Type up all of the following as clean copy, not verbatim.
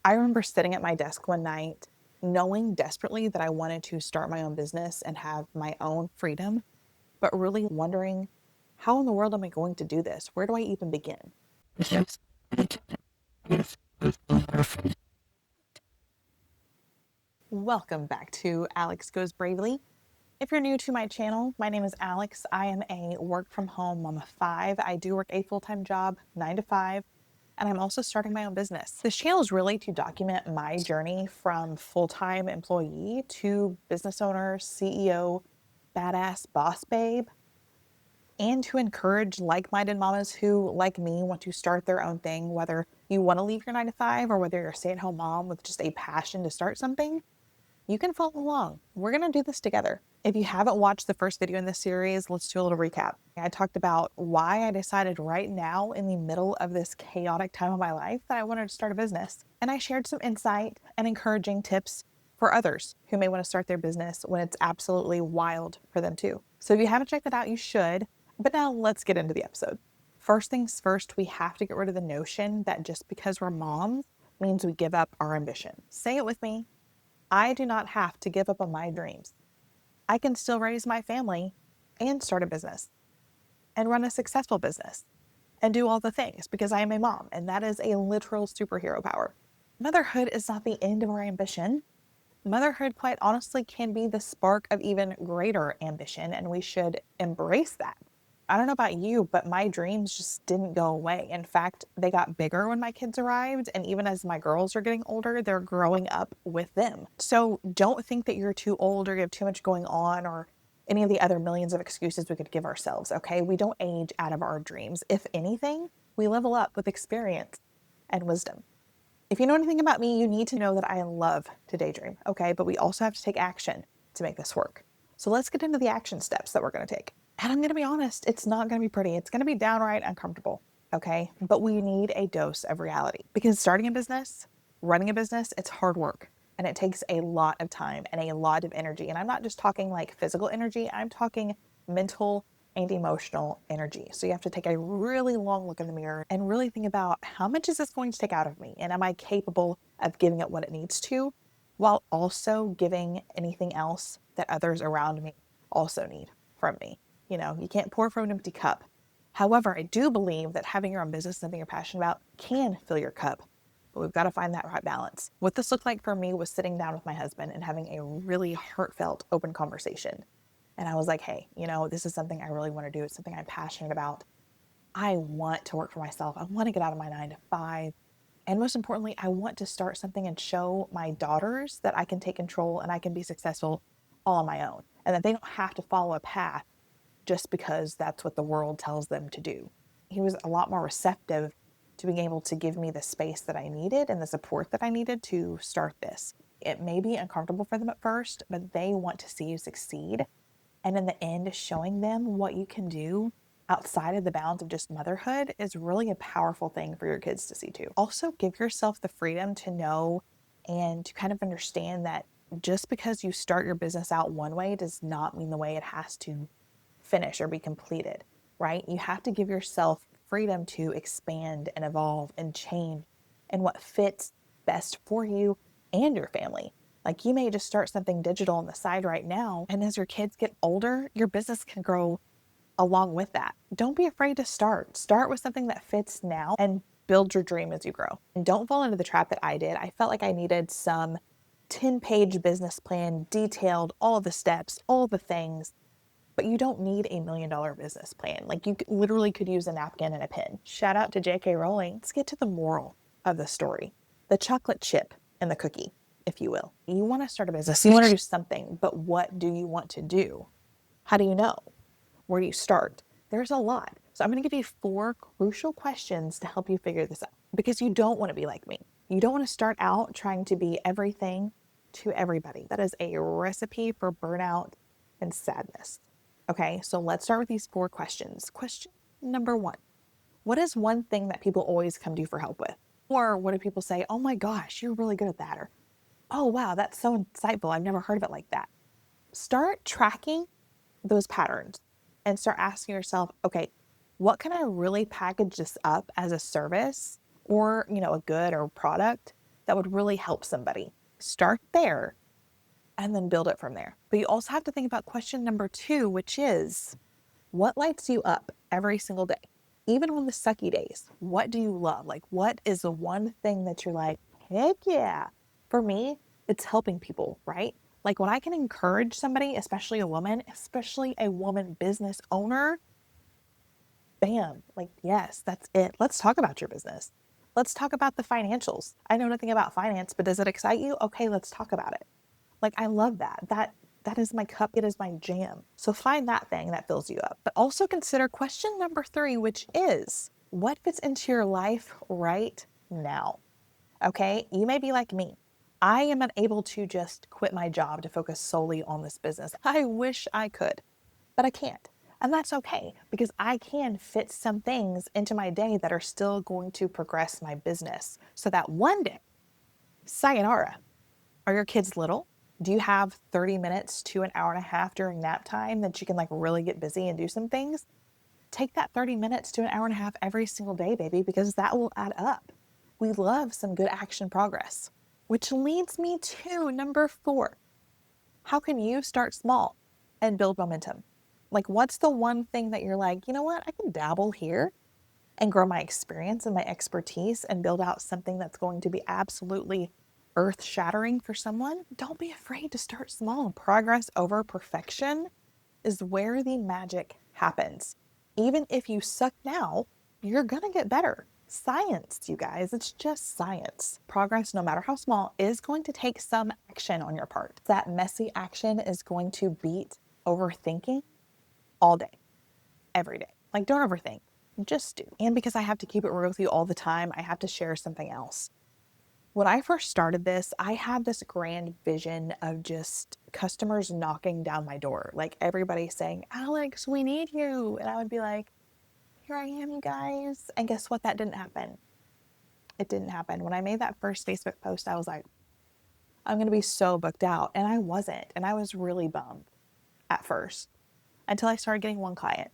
I remember sitting at my desk one night, knowing desperately that I wanted to start my own business and have my own freedom, but really wondering, how in the world am I going to do this? Where do I even begin? Welcome back to Allix Goes Bravely. If you're new to my channel, my name is Alex. I am a work from home mom of 5. I do work a full-time job, 9 to 5, and I'm also starting my own business. This channel is really to document my journey from full-time employee to business owner, CEO, badass boss babe, and to encourage like-minded mamas who, like me, want to start their own thing, whether you want to leave your 9 to 5 or whether you're a stay-at-home mom with just a passion to start something. You can follow along. We're going to do this together. If you haven't watched the first video in this series, let's do a little recap. I talked about why I decided right now in the middle of this chaotic time of my life that I wanted to start a business. And I shared some insight and encouraging tips for others who may want to start their business when it's absolutely wild for them too. So if you haven't checked that out, you should. But now let's get into the episode. First things first, we have to get rid of the notion that just because we're moms means we give up our ambition. Say it with me. I do not have to give up on my dreams. I can still raise my family and start a business and run a successful business and do all the things because I am a mom, and that is a literal superhero power. Motherhood is not the end of our ambition. Motherhood, quite honestly, can be the spark of even greater ambition, and we should embrace that. I don't know about you, but my dreams just didn't go away. In fact, they got bigger when my kids arrived. And even as my girls are getting older, they're growing up with them. So don't think that you're too old or you have too much going on or any of the other millions of excuses we could give ourselves, okay? We don't age out of our dreams. If anything, we level up with experience and wisdom. If you know anything about me, you need to know that I love to daydream, okay? But we also have to take action to make this work. So let's get into the action steps that we're going to take. And I'm going to be honest, it's not going to be pretty. It's going to be downright uncomfortable, okay? But we need a dose of reality because starting a business, running a business, it's hard work and it takes a lot of time and a lot of energy. And I'm not just talking like physical energy, I'm talking mental and emotional energy. So you have to take a really long look in the mirror and really think about, how much is this going to take out of me? And am I capable of giving it what it needs to, while also giving anything else that others around me also need from me? You know, you can't pour from an empty cup. However, I do believe that having your own business, something you're passionate about, can fill your cup. But we've got to find that right balance. What this looked like for me was sitting down with my husband and having a really heartfelt, open conversation. And I was like, hey, you know, this is something I really want to do. It's something I'm passionate about. I want to work for myself. I want to get out of my 9 to 5. And most importantly, I want to start something and show my daughters that I can take control and I can be successful all on my own, and that they don't have to follow a path just because that's what the world tells them to do. He was a lot more receptive to being able to give me the space that I needed and the support that I needed to start this. It may be uncomfortable for them at first, but they want to see you succeed. And in the end, showing them what you can do outside of the bounds of just motherhood is really a powerful thing for your kids to see too. Also, give yourself the freedom to know and to kind of understand that just because you start your business out one way does not mean the way it has to finish or be completed, right? You have to give yourself freedom to expand and evolve and change and what fits best for you and your family. Like, you may just start something digital on the side right now, and as your kids get older, your business can grow along with that. Don't be afraid to start. Start with something that fits now and build your dream as you grow. And don't fall into the trap that I did. I felt like I needed some 10-page business plan, detailed, all the steps, all the things. But you don't need a $1 million business plan. Like, you literally could use a napkin and a pen. Shout out to J.K. Rowling. Let's get to the moral of the story. The chocolate chip and the cookie, if you will. You want to start a business, you want to do something, but what do you want to do? How do you know? Where do you start? There's a lot. So I'm going to give you 4 crucial questions to help you figure this out, because you don't want to be like me. You don't want to start out trying to be everything to everybody. That is a recipe for burnout and sadness. Okay, so let's start with these 4 questions. Question number 1. What is one thing that people always come to you for help with? Or what do people say, oh my gosh, you're really good at that? Or, oh wow, that's so insightful. I've never heard of it like that. Start tracking those patterns and start asking yourself, okay, what can I really package this up as a service or, you know, a good or product that would really help somebody. Start there and then build it from there. But you also have to think about question number 2, which is, what lights you up every single day? Even on the sucky days, what do you love? Like, what is the one thing that you're like, heck yeah? For me, it's helping people, right? Like when I can encourage somebody, especially a woman business owner, bam, like, yes, that's it. Let's talk about your business. Let's talk about the financials. I know nothing about finance, but does it excite you? Okay, let's talk about it. Like, I love that. That is my cup. It is my jam. So find that thing that fills you up. But also consider question number 3, which is, what fits into your life right now? Okay, you may be like me. I am unable to just quit my job to focus solely on this business. I wish I could, but I can't. And that's okay, because I can fit some things into my day that are still going to progress my business so that one day, sayonara. Are your kids little? Do you have 30 minutes to an hour and a half during nap time that you can like really get busy and do some things? Take that 30 minutes to an hour and a half every single day, baby, because that will add up. We love some good action progress, which leads me to number 4. How can you start small and build momentum? Like, what's the one thing that you're like, you know what, I can dabble here and grow my experience and my expertise and build out something that's going to be absolutely earth shattering for someone? Don't be afraid to start small. Progress over perfection is where the magic happens. Even if you suck now, you're going to get better. Science, you guys, it's just science. Progress, no matter how small, is going to take some action on your part. That messy action is going to beat overthinking all day, every day. Like, don't overthink, just do. And because I have to keep it real with you all the time, I have to share something else. When I first started this, I had this grand vision of just customers knocking down my door, like everybody saying, Allix, we need you. And I would be like, here I am, you guys. And guess what? That didn't happen. It didn't happen. When I made that first Facebook post, I was like, I'm going to be so booked out. And I wasn't. And I was really bummed at first until I started getting 1 client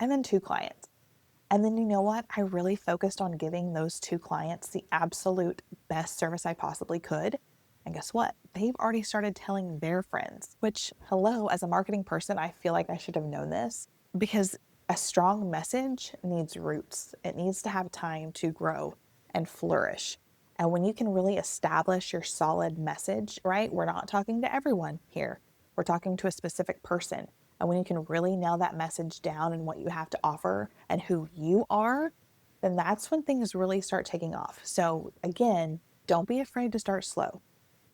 and then 2 clients. And then you know what? I really focused on giving those 2 clients the absolute best service I possibly could. And guess what? They've already started telling their friends, which, hello, as a marketing person, I feel like I should have known this, because a strong message needs roots. It needs to have time to grow and flourish. And when you can really establish your solid message, right? We're not talking to everyone here. We're talking to a specific person. And when you can really nail that message down and what you have to offer and who you are, then that's when things really start taking off. So again, don't be afraid to start slow.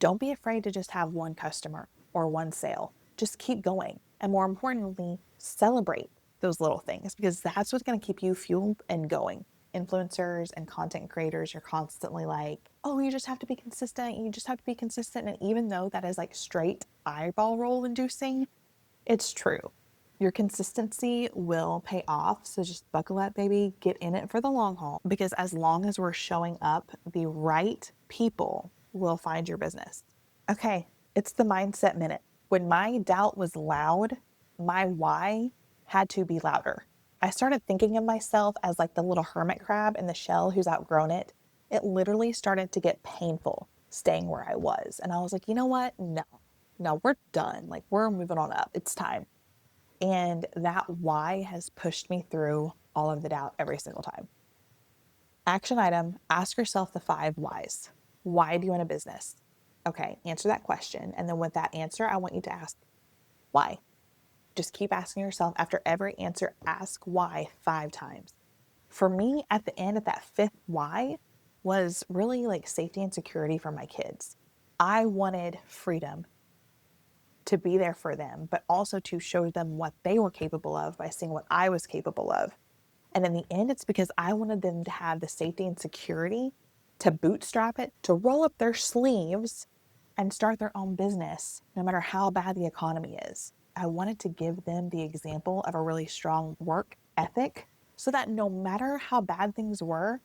Don't be afraid to just have 1 customer or 1 sale. Just keep going. And more importantly, celebrate those little things, because that's what's going to keep you fueled and going. Influencers and content creators are constantly like, oh, you just have to be consistent. You just have to be consistent. And even though that is like straight eyeball roll inducing, it's true. Your consistency will pay off. So just buckle up, baby. Get in it for the long haul. Because as long as we're showing up, the right people will find your business. Okay, it's the mindset minute. When my doubt was loud, my why had to be louder. I started thinking of myself as like the little hermit crab in the shell who's outgrown it. It literally started to get painful staying where I was. And I was like, you know what? No, we're done. Like, we're moving on up. It's time. And that why has pushed me through all of the doubt every single time. Action item, ask yourself the 5 whys. Why do you want a business? Okay, answer that question. And then with that answer, I want you to ask why. Just keep asking yourself after every answer, ask why 5 times. For me, at the end of that 5th why was really like safety and security for my kids. I wanted freedom to be there for them, but also to show them what they were capable of by seeing what I was capable of. And in the end, it's because I wanted them to have the safety and security to bootstrap it, to roll up their sleeves and start their own business, no matter how bad the economy is. I wanted to give them the example of a really strong work ethic so that no matter how bad things were,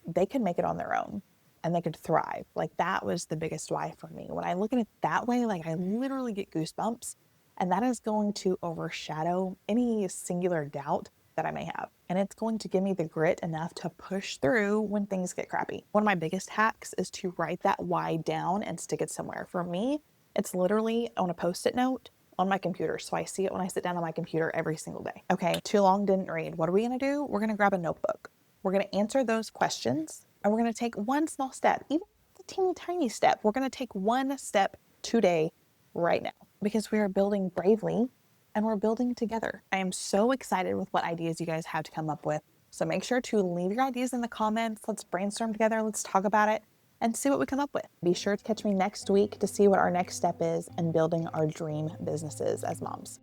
they could make it on their own and they could thrive. Like, that was the biggest why for me. When I look at it that way, like, I literally get goosebumps, and that is going to overshadow any singular doubt that I may have. And it's going to give me the grit enough to push through when things get crappy. One of my biggest hacks is to write that why down and stick it somewhere. For me, it's literally on a post-it note on my computer. So I see it when I sit down on my computer every single day. Okay, too long didn't read. What are we gonna do? We're gonna grab a notebook. We're gonna answer those questions and we're gonna take one small step, even a teeny tiny step. We're gonna take one step today, right now, because we are building bravely and we're building together. I am so excited with what ideas you guys have to come up with. So make sure to leave your ideas in the comments. Let's brainstorm together. Let's talk about it and see what we come up with. Be sure to catch me next week to see what our next step is in building our dream businesses as moms.